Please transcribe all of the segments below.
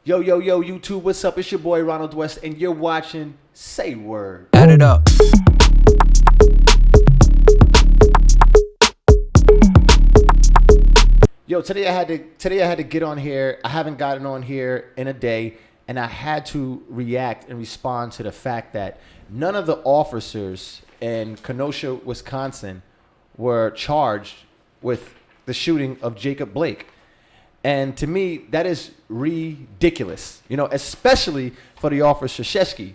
Yo, yo, yo, YouTube, what's up? It's your boy Ronald West, and you're watching Say Word. Add it up. Yo, today I had to get on here. I haven't gotten on here in a day, and I had to react and respond to the fact that none of the officers in Kenosha, Wisconsin, were charged with the shooting of Jacob Blake. And to me, that is ridiculous, you know, especially for the officer Shesky.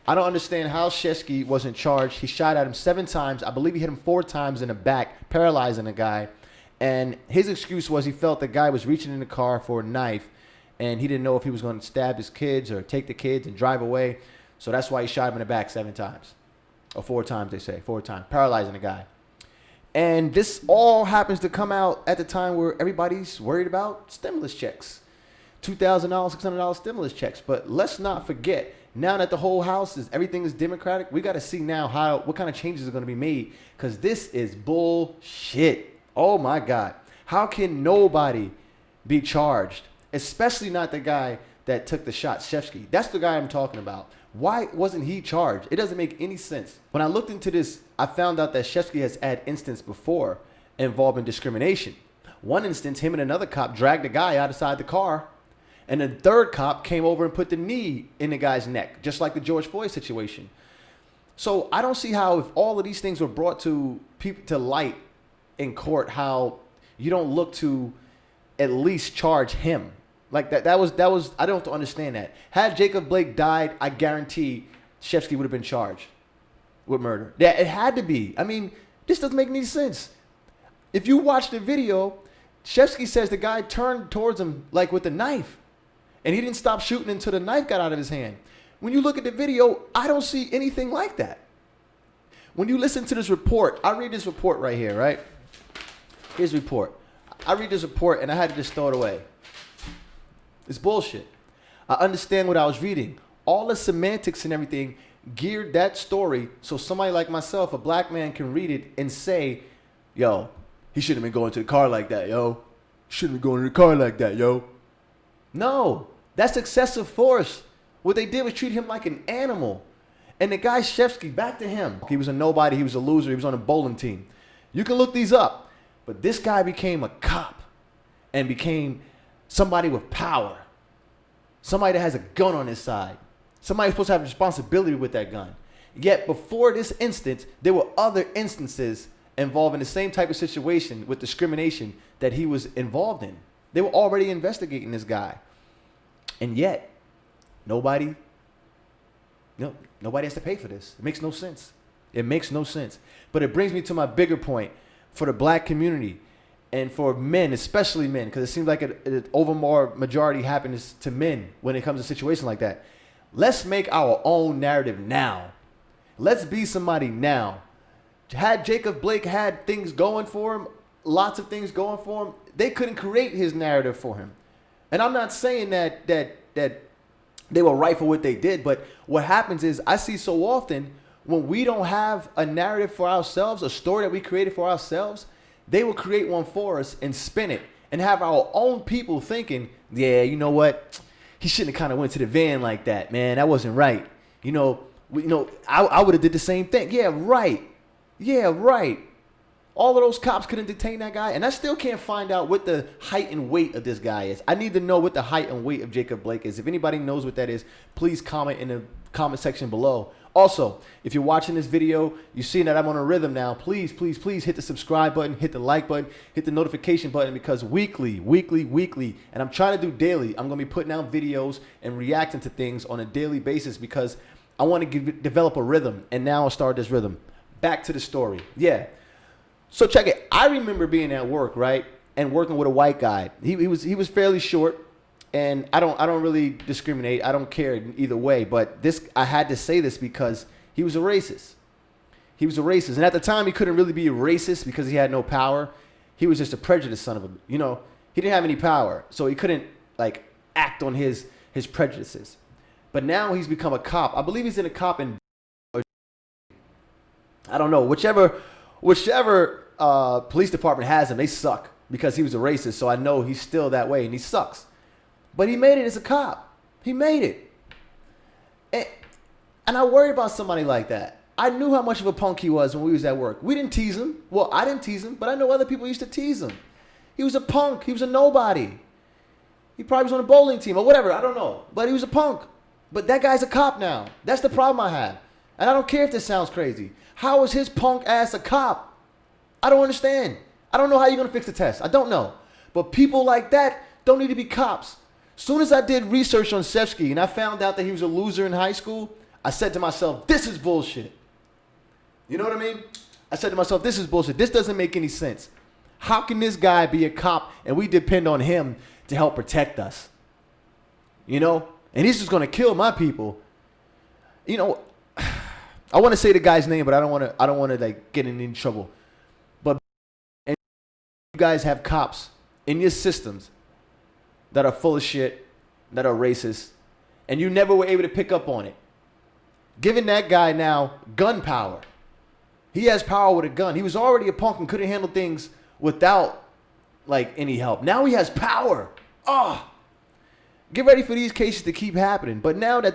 I don't understand how Shesky wasn't charged. He shot at him 7 times. I believe he hit him 4 times in the back, paralyzing the guy. And his excuse was he felt the guy was reaching in the car for a knife, and he didn't know if he was going to stab his kids or take the kids and drive away. So that's why he shot him in the back 7 times. Or 4 times, they say. 4 times. Paralyzing the guy. And this all happens to come out at the time where everybody's worried about stimulus checks. $2,000, $600 stimulus checks. But let's not forget, now that the whole house is, everything is Democratic, we got to see now what kind of changes are going to be made. Because this is bullshit. Oh my God. How can nobody be charged? Especially not the guy that took the shot, Shesky. That's the guy I'm talking about. Why wasn't he charged? It doesn't make any sense. When I looked into this, I found out that Shesky has had instances before involving discrimination. One instance, him and another cop dragged the guy outside the car, and the third cop came over and put the knee in the guy's neck, just like the George Floyd situation. So I don't see how, if all of these things were brought to light in court, how you don't look to at least charge him. Like that was I don't understand that. Had Jacob Blake died, I guarantee Shesky would have been charged with murder. Yeah, it had to be. I mean, this doesn't make any sense. If you watch the video, Shesky says the guy turned towards him like with a knife, and he didn't stop shooting until the knife got out of his hand. When you look at the video, I don't see anything like that. When you listen to this report, I read this report right here, right? Here's the report. I read this report and I had to just throw it away. It's bullshit. I understand what I was reading. All the semantics and everything geared that story so somebody like myself, a black man, can read it and say, yo, he shouldn't have been going to the car like that, yo. Shouldn't have been going to the car like that, yo. No, that's excessive force. What they did was treat him like an animal. And the guy Shesky, back to him. He was a nobody. He was a loser. He was on a bowling team. You can look these up. But this guy became a cop and became somebody with power. Somebody that has a gun on his side. Somebody who's supposed to have responsibility with that gun. Yet before this instance, there were other instances involving the same type of situation with discrimination that he was involved in. They were already investigating this guy. And yet, nobody has to pay for this. It makes no sense. It makes no sense. But it brings me to my bigger point. For the black community and for men, especially men, because it seems like an overmore majority happens to men when it comes to a situation like that. Let's make our own narrative now. Let's be somebody now. Had Jacob Blake had things going for him, lots of things going for him, they couldn't create his narrative for him. And I'm not saying that they were right for what they did, but what happens is I see so often when we don't have a narrative for ourselves, a story that we created for ourselves, they will create one for us and spin it and have our own people thinking, yeah, you know what? He shouldn't have kind of went to the van like that, man. That wasn't right. I would have did the same thing. Yeah, right. Yeah, right. All of those cops couldn't detain that guy. And I still can't find out what the height and weight of this guy is. I need to know what the height and weight of Jacob Blake is. If anybody knows what that is, please comment in the comment section below. Also, if you're watching this video, you're seeing that I'm on a rhythm now, please, please, please hit the subscribe button, hit the like button, hit the notification button, because weekly, and I'm trying to do daily, I'm going to be putting out videos and reacting to things on a daily basis because I want to develop a rhythm, and now I'll start this rhythm. Back to the story. Yeah. So check it. I remember being at work, right, and working with a white guy. He was fairly short. And I don't really discriminate. I don't care either way. But I had to say this because he was a racist. He was a racist. And at the time, he couldn't really be a racist because he had no power. He was just a prejudiced son of a, he didn't have any power. So he couldn't act on his prejudices. But now he's become a cop. I believe he's in a cop in, I don't know, whichever police department has him, they suck because he was a racist. So I know he's still that way and he sucks. But he made it as a cop. He made it. And I worry about somebody like that. I knew how much of a punk he was when we was at work. We didn't tease him. Well, I didn't tease him, but I know other people used to tease him. He was a punk. He was a nobody. He probably was on a bowling team or whatever. I don't know. But he was a punk. But that guy's a cop now. That's the problem I have. And I don't care if this sounds crazy. How is his punk ass a cop? I don't understand. I don't know how you're going to fix the test. I don't know. But people like that don't need to be cops. Soon as I did research on Sevsky and I found out that he was a loser in high school, I said to myself, this is bullshit. You know what I mean? I said to myself, this is bullshit. This doesn't make any sense. How can this guy be a cop and we depend on him to help protect us? You know? And he's just going to kill my people. You know, I want to say the guy's name, but I don't want to like get in any trouble. But you guys have cops in your systems that are full of shit, that are racist, and you never were able to pick up on it. Giving that guy now gun power. He has power with a gun. He was already a punk and couldn't handle things without like any help. Now he has power. Oh, get ready for these cases to keep happening. But now that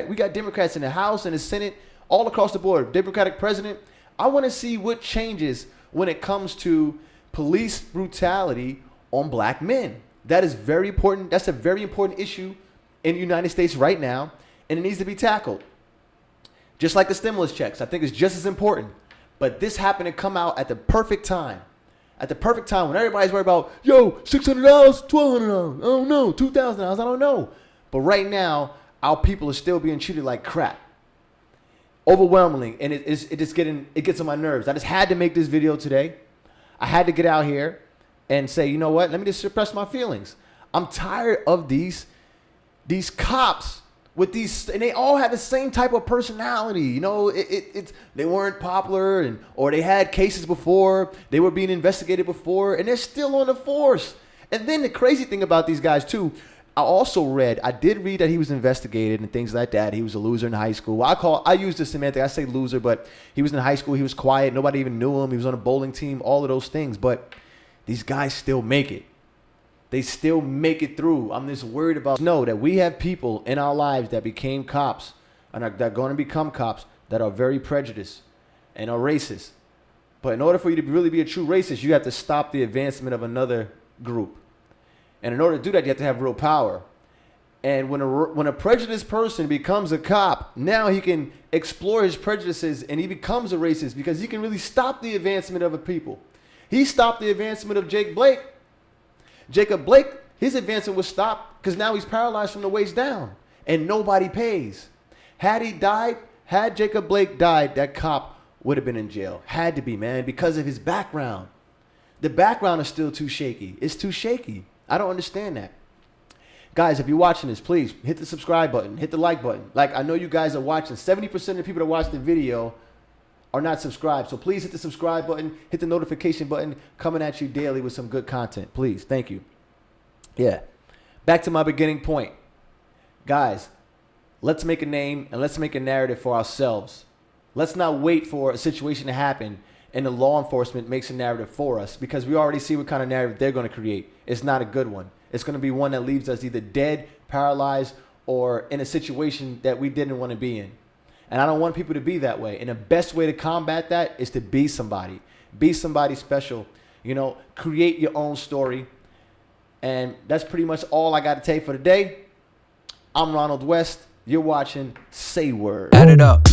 we got Democrats in the House and the Senate, all across the board, Democratic president, I want to see what changes when it comes to police brutality on black men. That is very important. That's a very important issue in the United States right now, and it needs to be tackled. Just like the stimulus checks, I think it's just as important. But this happened to come out at the perfect time. At the perfect time when everybody's worried about, yo, $600, $1,200, I don't know, $2,000, I don't know. But right now, our people are still being treated like crap. Overwhelmingly, and it gets on my nerves. I just had to make this video today. I had to get out here and say, you know what? Let me just suppress my feelings. I'm tired of these cops with these, and they all have the same type of personality. You know, they weren't popular, or they had cases before, they were being investigated before, and they're still on the force. And then the crazy thing about these guys too, I did read that he was investigated and things like that. He was a loser in high school. I use the semantic. I say loser, but he was in high school. He was quiet. Nobody even knew him. He was on a bowling team, all of those things. But these guys still make it. They still make it through. I'm just worried about, know that we have people in our lives that became cops and that are going to become cops that are very prejudiced and are racist. But in order for you to really be a true racist, you have to stop the advancement of another group. And in order to do that, you have to have real power. And when a prejudiced person becomes a cop, now he can explore his prejudices and he becomes a racist because he can really stop the advancement of a people. He stopped the advancement of Jacob Blake, his advancement was stopped because now he's paralyzed from the waist down and nobody pays. Had Jacob Blake died, that cop would have been in jail. Had to be, man, because of his background. The background is still too shaky. It's too shaky. I don't understand that. Guys, if you're watching this, please hit the subscribe button, hit the like button. Like, I know you guys are watching. 70% of the people that watch the video are not subscribed. So please hit the subscribe button, hit the notification button, coming at you daily with some good content. Please. Thank you. Yeah. Back to my beginning point. Guys, let's make a name and let's make a narrative for ourselves. Let's not wait for a situation to happen and the law enforcement makes a narrative for us, because we already see what kind of narrative they're going to create. It's not a good one. It's going to be one that leaves us either dead, paralyzed, or in a situation that we didn't want to be in. And I don't want people to be that way. And the best way to combat that is to be somebody. Be somebody special. You know, create your own story. And that's pretty much all I got to tell you for today. I'm Ronald West. You're watching Say Word. Add it up.